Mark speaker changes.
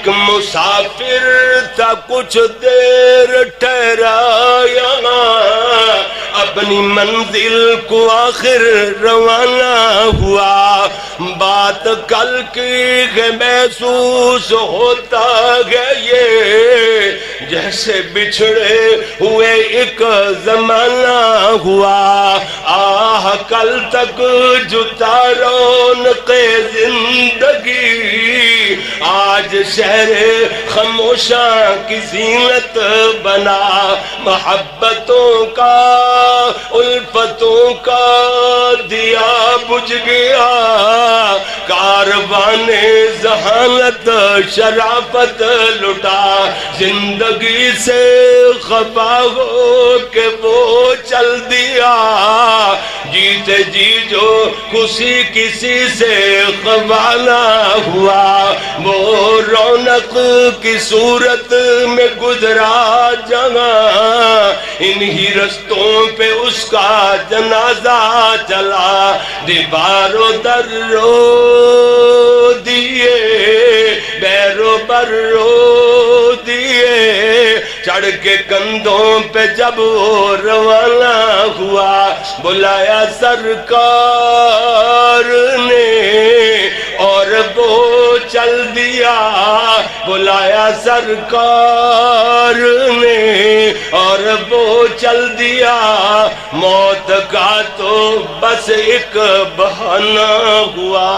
Speaker 1: ایک مسافر تھا کچھ دیر ٹھہرا یہاں، اپنی منزل کو آخر روانہ ہوا۔ بات کل کی ہے محسوس ہوتا ہے یہ، جیسے بچھڑے ہوئے ایک زمانہ ہوا۔ آہ کل تک جتا رونق زندگی، آج شہر خاموشاں کی زینت بنا۔ محبتوں کا الفتوں کا دیا بجھ گیا، کاروان ذہانت شرافت لٹا۔ زندگی سے خفا ہو کے وہ چل دیا، جیتے جی جو کسی سے خوانا ہوا۔ وہ رونق کی صورت میں گزرا جہاں، انہی رستوں پہ اس کا جنازہ چلا۔ دیواروں در رو دیے، بیرو بر رو دیے، چڑھ کے کندھوں پہ جب وہ روانہ ہوا۔ بلایا سرکار نے اور وہ چل دیا، بلایا سرکار نے اور وہ چل دیا۔ موت کا تو بس ایک بہانہ ہوا۔